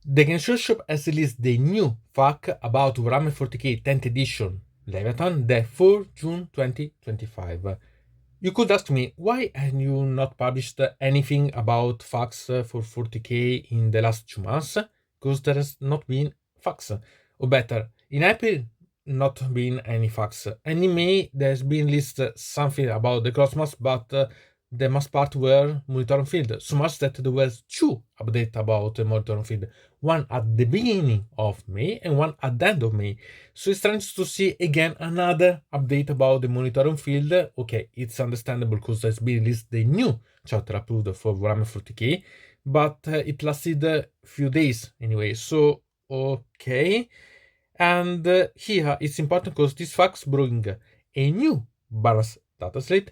The Game Shop has released the new FAQ about Warhammer 40k 10th edition Leviathan, the 4 June 2025. You could ask me, why have you not published anything about FAQs for 40k in the last 2 months? Because there has not been FAQs. Or better, in April, not been any FAQs. And in May, there's been listed something about the Crossmass, but the most part were monitor on field. So much that there was 2 updates about the monitor on field. One at the beginning of May and one at the end of May. So it's strange to see again another update about the monitor on field. Okay, it's understandable because there's been released the new chapter approved for Warhammer 40k, but it lasted a few days anyway. So okay, and here it's important because these facts bring a new balance dataslate,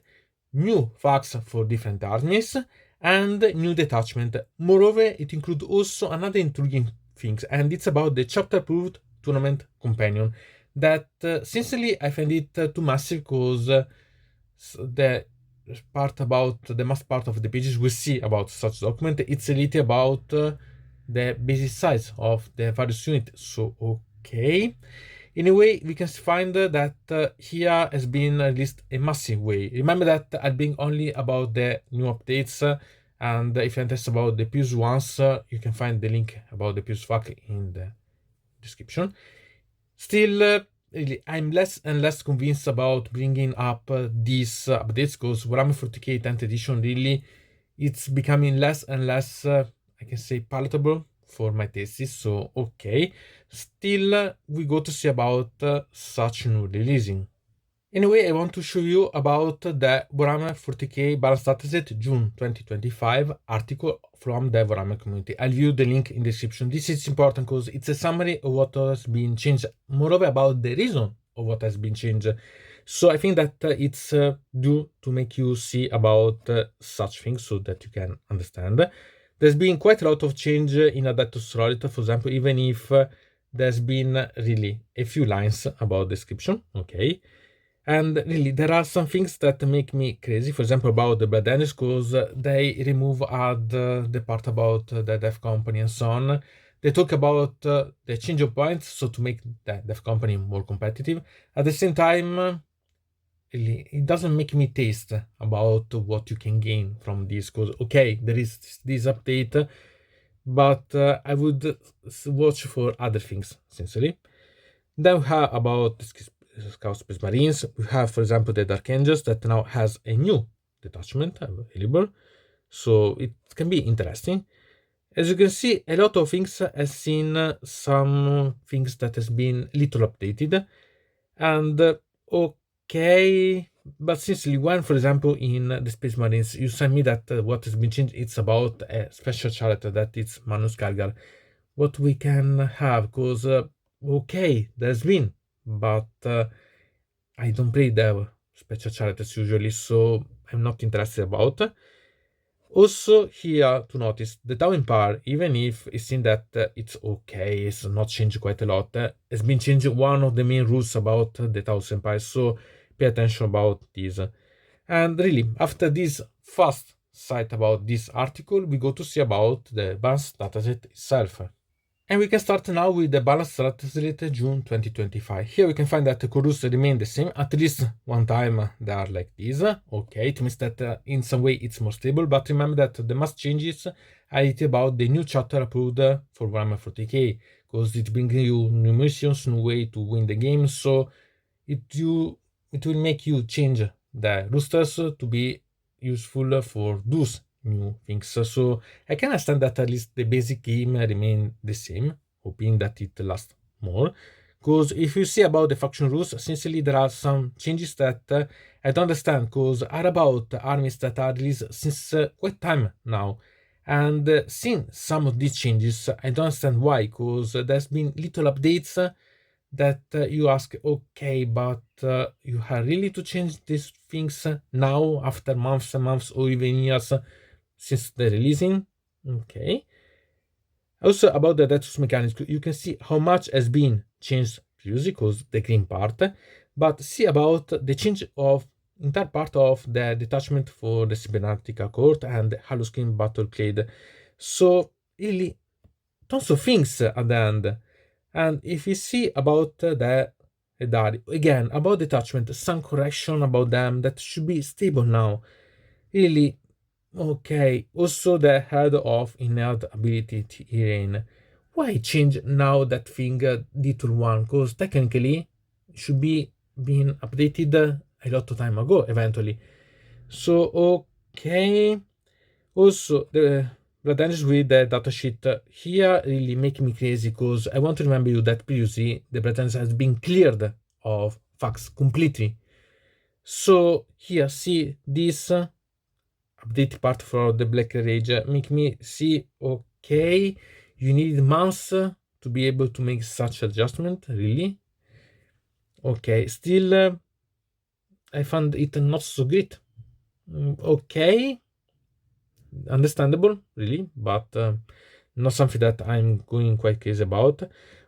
new facts for different armies, and new detachment. Moreover, it includes also another intriguing thing, and it's about the chapter approved tournament companion. That sincerely I find it too massive because the part about the most part of the pages we see about such document, it's a little about the basic size of the various units. So okay. Anyway, we can find that here has been released a massive way. Remember that I've been only about the new updates, and if you're interested about the previous ones, you can find the link about the previous FAQ in the description. Still, really, I'm less and less convinced about bringing up these updates because Warhammer 40k 10th edition really, it's becoming less and less, I can say, palatable for my tastes. So okay, still we go to see about such new releasing. Anyway, I want to show you about the Warhammer 40k Balance Dataslate June 2025 article from the Warhammer community. I'll leave the link in the description. This is important because it's a summary of what has been changed, moreover about the reason of what has been changed. So I think that it's due to make you see about such things so that you can understand. There's been quite a lot of change in Adeptus Rollit, for example, even if there's been really a few lines about description, okay? And really, there are some things that make me crazy. For example, about the Blood Angels, because they remove the part about the Death Company and so on. They talk about the change of points, so to make the Death Company more competitive. At the same time, really, it doesn't make me taste about what you can gain from this. Because okay, there is this update, but I would watch for other things, sincerely. Then we have about Scout Space Marines. We have, for example, the Dark Angels that now has a new detachment available, so it can be interesting. As you can see, a lot of things has seen some things that has been little updated, and okay, but sincerely, when, for example, in the Space Marines, you send me that what has been changed, it's about a special character that it's Manus Kargar. What we can have, because okay, there's been, but I don't play the special characters usually, so I'm not interested about. Also here to notice the Towering Power, even if it seems that it's okay, it's not changed quite a lot, has been changed one of the main rules about the Taos Empire, so pay attention about this. And really, after this fast sight about this article, we go to see about the Balance Dataset itself. And we can start now with the Balance Dataslate June 2025. Here we can find that the chorus remain the same, at least one time they are like this. Okay, it means that in some way it's more stable, but remember that the most changes are about the new chapter approved for Warhammer 40k, because it brings you new missions, new way to win the game, so it will make you change the roosters to be useful for those new things. So I can understand that at least the basic game remain the same, hoping that it lasts more. Because if you see about the faction rules, sincerely there are some changes that I don't understand, because are about armies that are released since quite time now. And seeing some of these changes, I don't understand why, because there's been little updates that you ask, okay, but you have really to change these things now after months and months or even years since the releasing. Okay. Also about the Datus mechanics, you can see how much has been changed previously, because the green part, but see about the change of entire part of the detachment for the Cybernetica Court and the Haloskin Battle Clade. So really tons of things at the end. And if we see about the again, about detachment, some correction about them that should be stable now. Really, okay. Also, the head of innate ability terrain. Why change now that thing detour one? Because technically, should be being updated a lot of time ago. Eventually, so okay. Also, the Brettanish with the datasheet here really make me crazy because I want to remember you that previously the Brettanish has been cleared of facts completely. So here, see this update part for the Black Rage make me see, okay, you need months to be able to make such adjustment, really? Okay, still I found it not so great. Okay, understandable, really, but not something that I'm going quite crazy about.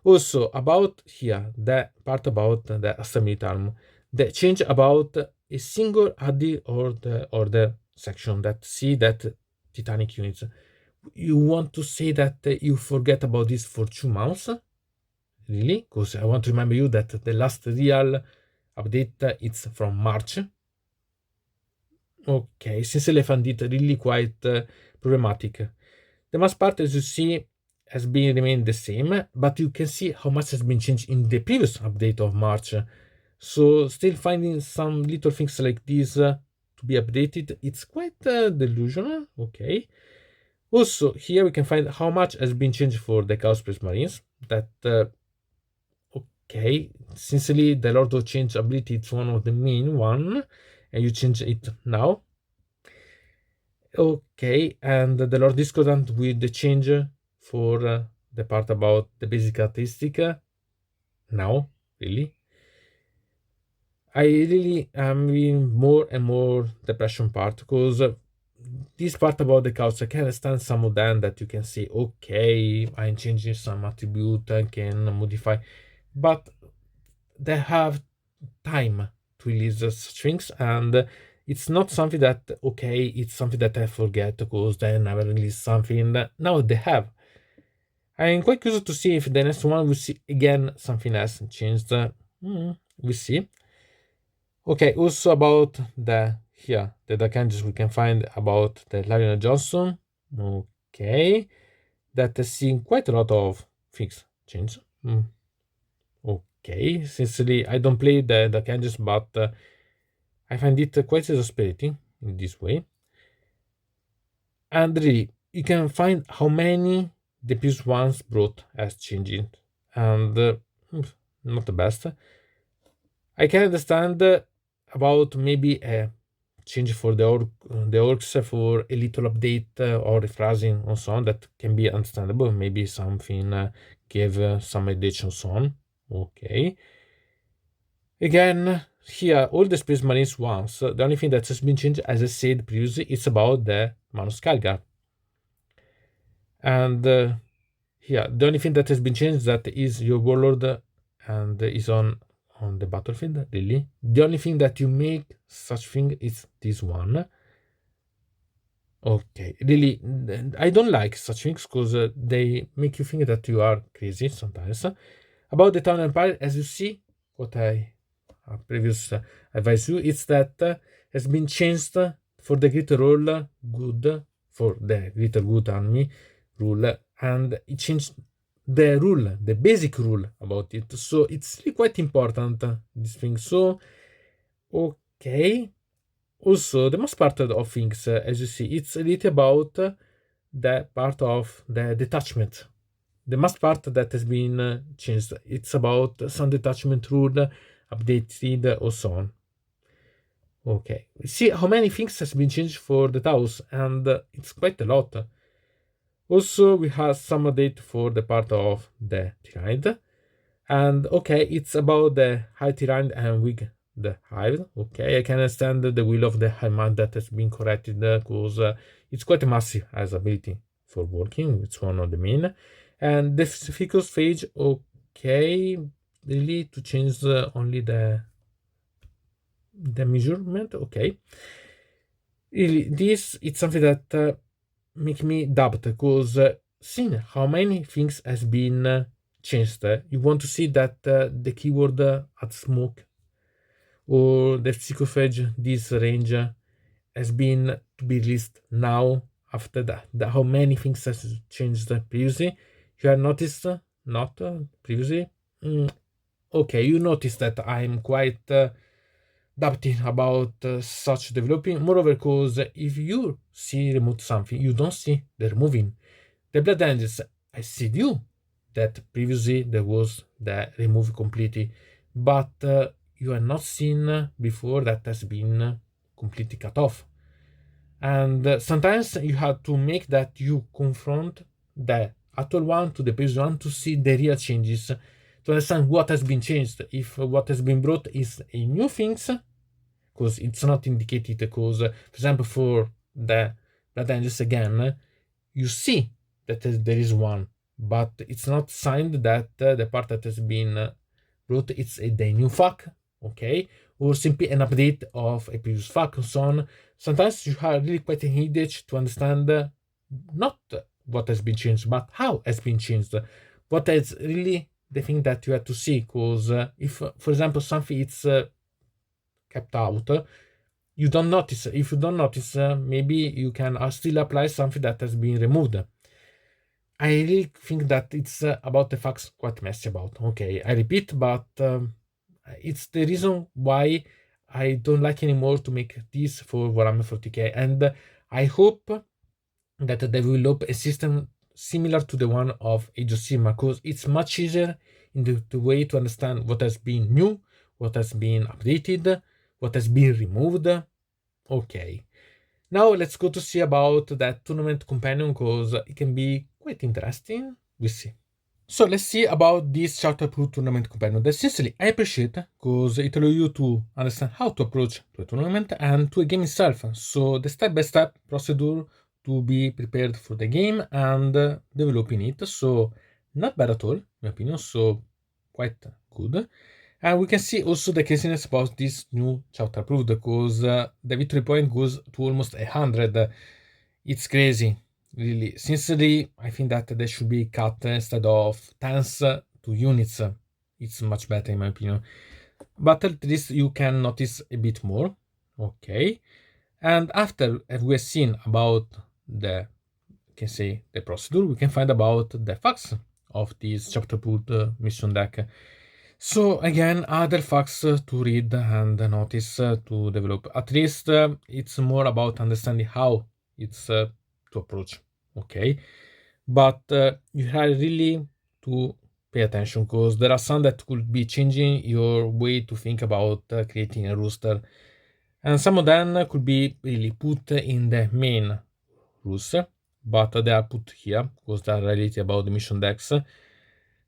Also, about here, the part about the assembly term, the change about a single ADI or the section that see that Titanic units. You want to say that you forget about this for 2 months? Really? Because I want to remember you that the last real update it's from March. Okay, since I found it really quite problematic. The mass part, as you see, has been remained the same, but you can see how much has been changed in the previous update of March. So still finding some little things like this to be updated, it's quite delusional. Okay. Also, here we can find how much has been changed for the Chaos Space Marines. That okay, sincerely, the Lord of Change ability is one of the main one, and you change it now. Okay, and the Lord Discordant with the change for the part about the basic characteristic. Now, really, I really am in more and more depression part because this part about the couch, I can understand some of them that you can say, okay, I'm changing some attribute, I can modify, but they have time to release such things, and it's not something that okay, it's something that I forget because they never release something. Now they have. I'm quite curious to see if the next one will see again something else changed. We see. Okay, also about the here the candidates we can find about the Lionel Johnson. Okay, that has seen quite a lot of things change. Okay, sincerely, I don't play the candidates, but I find it quite exasperating in this way. And really, you can find how many the previous ones brought as changing, and not the best. I can understand about maybe a change for the orcs for a little update or rephrasing and so on. That can be understandable. Maybe something gave some addition so on. Okay. Again, here all the Space Marines ones. The only thing that has been changed, as I said previously, it's about the Manus Calgar. And here, the only thing that has been changed that is your warlord and is on the battlefield. Really, the only thing that you make such thing is this one. Okay, really, I don't like such things because they make you think that you are crazy sometimes. About the Town Empire, as you see, what I previous advise you, it's that has been changed for the greater rule good, for the greater good army rule, and it changed the rule, the basic rule about it. So it's really quite important, this thing. So, okay. Also, the most part of things, as you see, it's a little about the part of the detachment. The most part that has been changed. It's about some detachment rule updated or so on. Okay, see how many things has been changed for the Taos, and it's quite a lot. Also, we have some update for the part of the Tyrant, and okay, it's about the high Tyrant and weak the hive. Okay, I can understand the will of the high man that has been corrected because it's quite a massive as ability for working. It's one of the main, and the ficus phage. Okay, really to change only the measurement. Okay, really, this it's something that make me doubt because seen how many things has been changed. You want to see that the keyword at smoke or the psychophage, this range has been to be released now after that. How many things has changed previously? You have noticed not previously? Okay, you notice that I'm quite doubting about such developing. Moreover, because if you see remove something, you don't see the removing. The blood angels, I see you that previously there was the remove completely, but you are not seen before that has been completely cut off. And sometimes you have to make that you confront the actual one to the previous one to see the real changes, to understand what has been changed. If what has been brought is a new things, because it's not indicated, because for example for the blood angels again, you see that there is one, but it's not signed that the part that has been brought it's the new FAQ, okay, or simply an update of a previous FAQ and so on. Sometimes you are really quite needed to understand not what has been changed, but how has been changed. What is really the thing that you have to see, because if, for example, something it's kept out, you don't notice. If you don't notice, maybe you can still apply something that has been removed. I really think that it's about the facts quite messy about. Okay, I repeat, but it's the reason why I don't like anymore to make this for Warhammer 40k, and I hope that they will develop a system similar to the one of Age of Sigmar, because it's much easier in the way to understand what has been new, what has been updated, what has been removed. Okay, now let's go to see about that tournament companion, because it can be quite interesting. We'll see. So let's see about this charter proof tournament companion that sincerely I appreciate, because it allows you to understand how to approach to a tournament and to a game itself. So the step-by-step procedure to be prepared for the game and developing it. So not bad at all, in my opinion. So quite good. And we can see also the craziness about this new chapter approved, because the victory point goes to almost 100. It's crazy, really. Sincerely, I think that they should be cut instead of tens to units. It's much better in my opinion. But at least you can notice a bit more. Okay. And after we have seen about the, can say, the procedure, we can find about the facts of this chapter put mission deck. So again, other facts to read and notice to develop. At least it's more about understanding how it's to approach. Okay, but you have really to pay attention, because there are some that could be changing your way to think about creating a rooster, and some of them could be really put in the main rooster, but they are put here because they are related about the mission decks.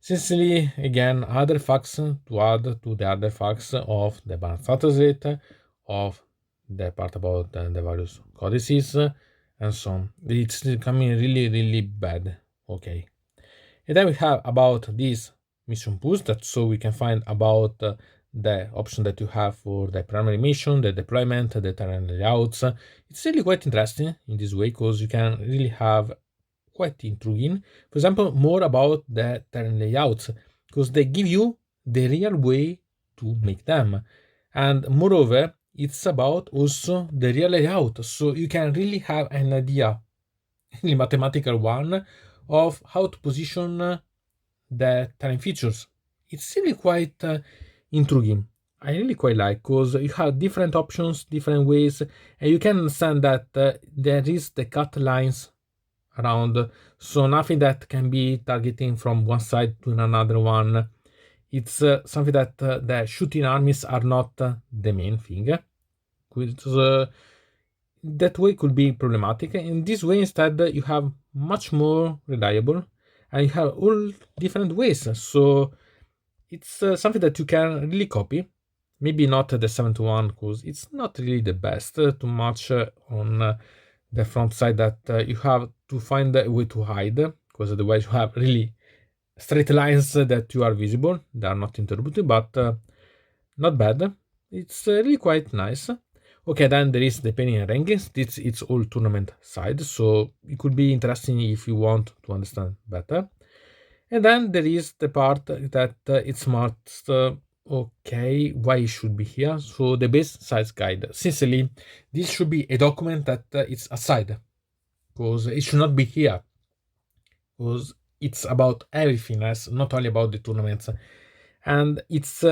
Sincerely, again, other facts to add to the other facts of the Balance Dataslate, of the part about the various codices, and so on. It's becoming really, really bad. Okay. And then we have about this mission boost, that so we can find about the option that you have for the primary mission, the deployment, the terrain layouts. It's really quite interesting in this way, because you can really have quite intriguing. For example, more about the terrain layouts, because they give you the real way to make them. And moreover, it's about also the real layout. So you can really have an idea, really mathematical one, of how to position the terrain features. It's really quite intriguing. I really quite like, because you have different options, different ways, and you can understand that there is the cut lines around, so nothing that can be targeting from one side to another one. It's something that the shooting armies are not the main thing, because that way could be problematic. In this way, instead, you have much more reliable, and you have all different ways. So it's something that you can really copy. Maybe not the 7-1, because it's not really the best. Too much on the front side, that you have to find a way to hide, because otherwise you have really straight lines that you are visible. They are not interrupted, but not bad. It's really quite nice. Okay, then there is the penny and rankings. It's all tournament side, so it could be interesting if you want to understand better. And then there is the part that it's marked okay, why it should be here. So the base size guide. Sincerely, this should be a document that it's aside, because it should not be here, because it's about everything else, not only about the tournaments. And it's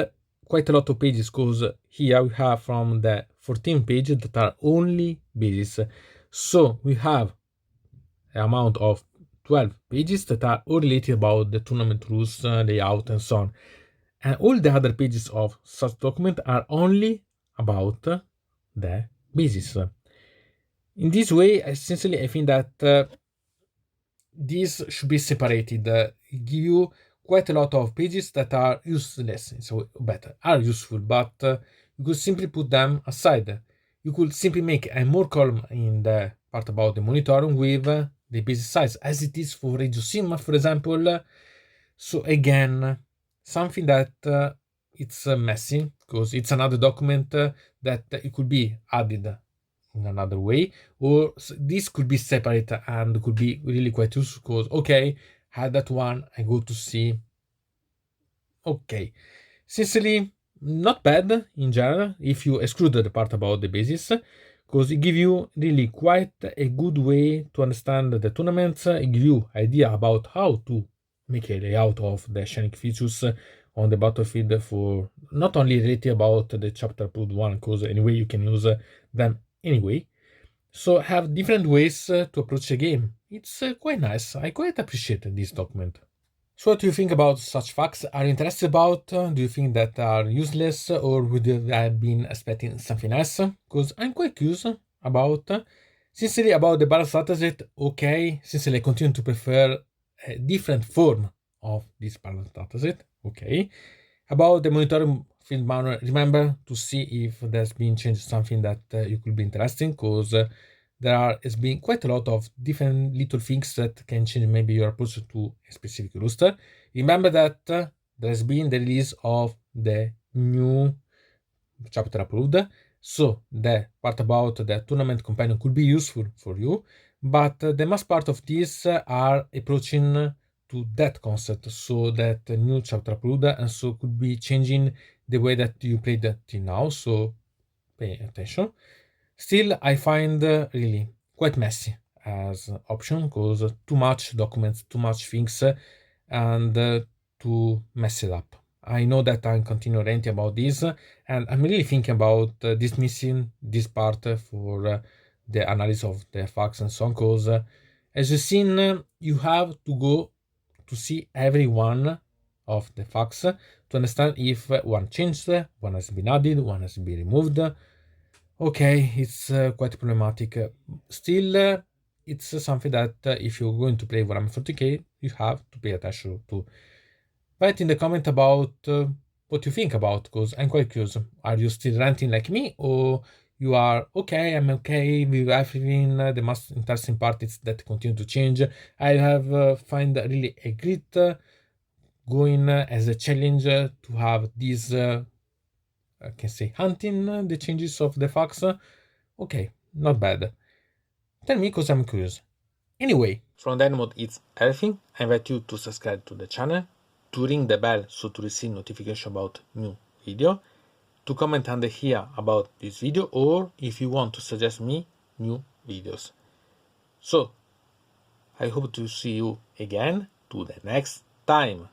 quite a lot of pages, because here we have from the 14 pages that are only bases. So we have an amount of 12 pages that are all related about the tournament rules, layout, and so on. And all the other pages of such document are only about the basis. In this way, essentially, I think that these should be separated. Give you quite a lot of pages that are useless, so better are useful, but you could simply put them aside. You could simply make a more column in the part about the monitoring with the basic size, as it is for Radio Sim, for example. So again, something that it's messy, because it's another document that it could be added in another way, or this could be separate and could be really quite useful, because okay, had that one, I go to see. Okay, sincerely, not bad in general if you exclude the part about the basis, because it gives you really quite a good way to understand the tournaments. It gives you idea about how to make a layout of the Shanic features on the battlefield, for not only related about the chapter approved one, because anyway you can use them anyway. So have different ways to approach a game. It's quite nice. I quite appreciate this document. So what do you think about such facts? Are you interested about? Do you think that are useless, or would you have been expecting something else? Because I'm quite curious about. Sincerely, about the balance dataset, okay. Sincerely, I continue to prefer a different form of this balance dataset, okay. About the monitoring field manual, remember to see if there's been changed something that you could be interesting, because there has been quite a lot of different little things that can change maybe your approach to a specific roster. Remember that there has been the release of the new chapter approved, so the part about the tournament companion could be useful for you, but the most part of these are approaching to that concept, so that new chapter approved, and so could be changing the way that you play that till now, so pay attention. Still, I find really quite messy as option, because too much documents, too much things, and to mess it up. I know that I'm continuing ranting about this, and I'm really thinking about dismissing this part for the analysis of the facts and so on, because as you've seen, you have to go to see every one of the facts to understand if one changed, one has been added, one has been removed. Okay, it's quite problematic. Still, it's something that if you're going to play Warhammer 40k, you have to pay attention to. Write in the comment about what you think about, because I'm quite curious. Are you still ranting like me, or you are okay? I'm okay with everything. The most interesting part is that continue to change. I have find really a great going as a challenge to have this. I can say hunting the changes of the facts. Okay, not bad. Tell me, because I'm curious. Anyway, from deynonmod it's everything. I invite you to subscribe to the channel, to ring the bell so to receive notification about new video, to comment under here about this video, or if you want to suggest me new videos. So, I hope to see you again to the next time.